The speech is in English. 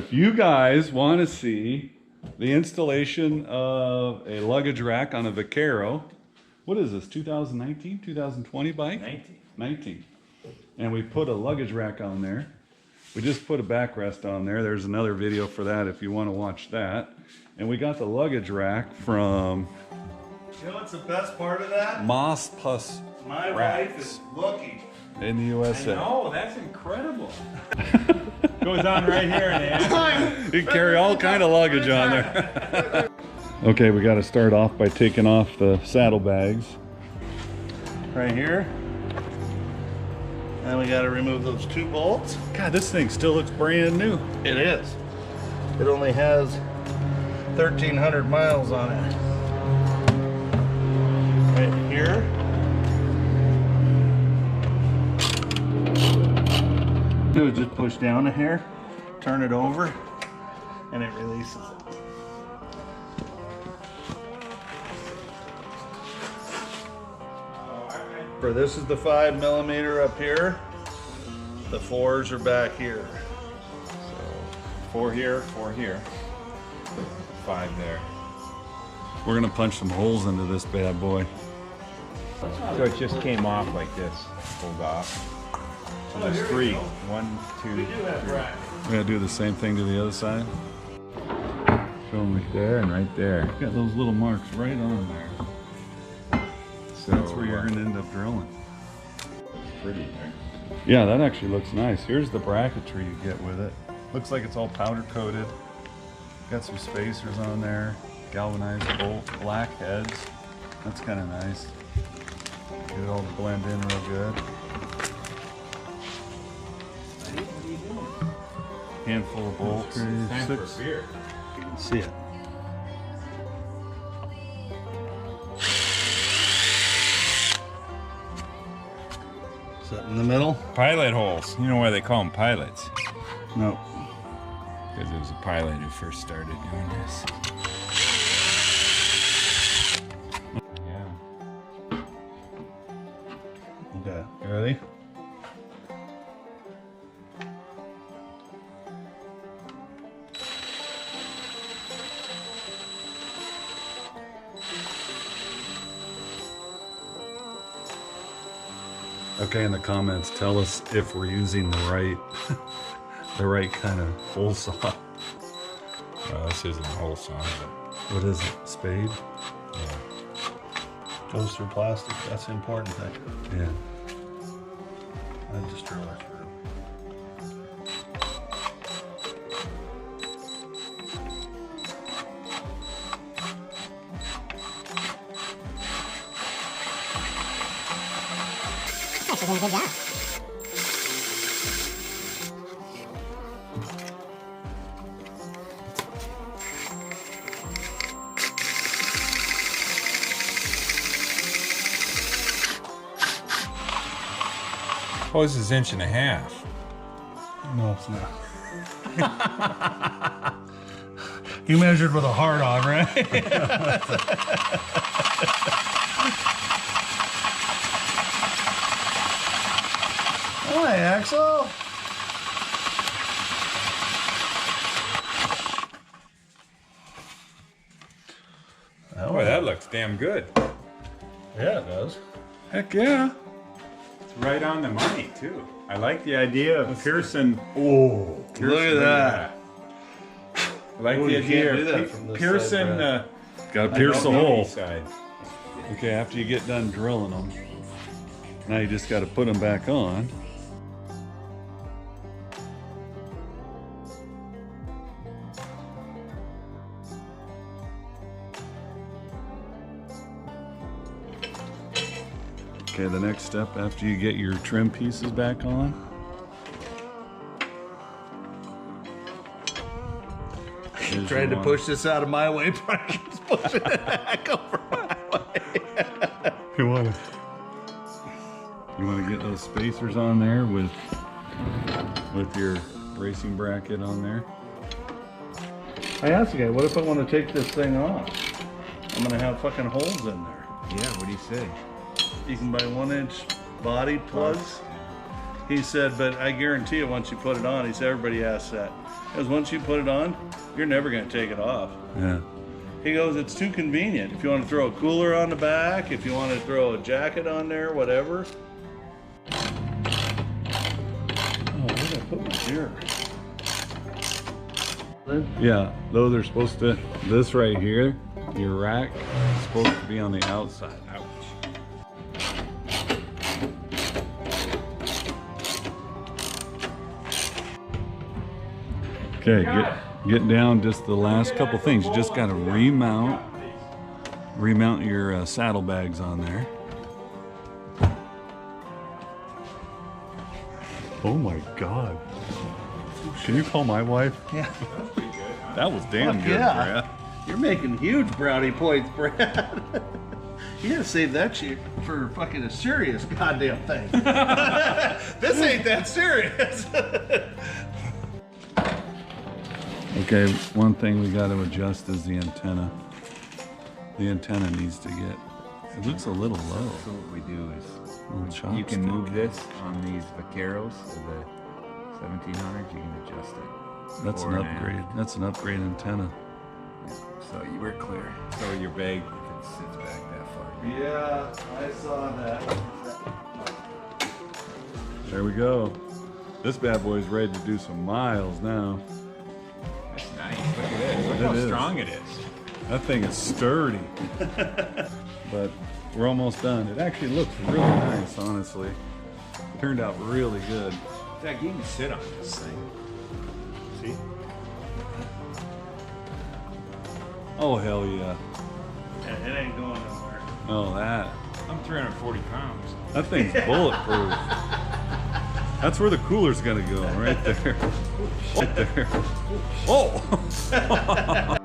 if you guys want to see the installation of a luggage rack on a Vaquero, what is this, 2019, 2020 bike? 19. And we put a luggage rack on there. We just put a backrest on there. There's another video for that if you want to watch that. And we got the luggage rack from... You know what's the best part of that? Moss Plus My Racks. wife is looking. In the USA. Oh, that's incredible. Goes on right here. And you can carry all kind of luggage on there. Okay, we got to start off by taking off the saddlebags. Right here. And we got to remove those 2 bolts. God, this thing still looks brand new. It is. It only has 1,300 miles on it. Right here. Do is just push down a hair, turn it over, and it releases it. For this is the 5mm up here. The 4s are back here. so 4 here, 4 here, 5 there. We're going to punch some holes into this bad boy. So it just came off like this, pulled off. So there's 3. 1, 2, 3. We're going to do the same thing to the other side. Show them right there and right there. Got those little marks right on there. So That's where you're going to end up drilling. pretty there. Yeah, that actually looks nice. Here's the bracketry you get with it. Looks like it's all powder coated. Got some spacers on there. Galvanized bolt, black heads. That's kind of nice. Get it all to blend in real good. Handful of bolts. Time for a 6. beer. You can see it. Set in the middle? Pilot holes. You know why they call them pilots? No. Because it was a pilot who first started doing this. Yeah. Okay, you ready? Okay, in the comments, tell us if we're using the right kind of hole saw. Well, this isn't a hole saw, but What is it? Spade? yeah. Goes through plastic, that's the important thing. Yeah. I just drill it through. That's doing a good job. Oh, this is 1.5 inches. No, it's not. You measured with a hard on, right? Hi, Axel. Boy, that looks damn good. Yeah, it does. Heck yeah. It's right on the money, too. I like the idea of piercing. Oh, look at that. I like Oh, the you idea can't do that of from this piercing side, the Gotta pierce the hole. side. Okay, after you get done drilling them, now you just gotta put them back on. Okay, the next step after you get your trim pieces back on, is Tried you to want- push this out of my way, but I was pushing it back over my way. You want to get those spacers on there with your racing bracket on there. I asked the guy, what if I want to take this thing off? I'm gonna have fucking holes in there. Yeah, what do you say? You can buy 1-inch body plugs. He said, but I guarantee you once you put it on, he said, everybody asks that. Because once you put it on, you're never going to take it off. Yeah. He goes, it's too convenient. If you want to throw a cooler on the back, if you want to throw a jacket on there, whatever. Oh, where did I put my beer? Yeah, those are supposed to, this right here, your rack, is supposed to be on the outside. Ouch. Okay, get down just the last couple things. You just got to remount your saddlebags on there. Oh my God. Can you call my wife? Yeah. That was damn Fuck good, yeah. Brad. You're making huge brownie points, Brad. You gotta save that shit for fucking a serious goddamn thing. This ain't that serious. Okay, one thing we got to adjust is the antenna. The antenna needs to get, it looks a little low. So what we do is Little you can chopstick. move this on these Vaqueros, the 1700s. You can adjust it. That's an Fore and aft. upgrade. That's an upgrade antenna. Yeah, so you were clear. So your bag sits back that far. Yeah, I saw that. There we go. This bad boy's ready to do some miles now. That's nice. Look at this. Look It how is. strong it is. That thing is sturdy. But we're almost done. It actually looks really nice, honestly. It turned out really good. In fact, you can sit on this thing. See? Oh, hell yeah. Yeah, it ain't going nowhere. Oh, that. I'm 340 pounds. That thing's bulletproof. That's where the cooler's gonna go, right there. Right there. Oh!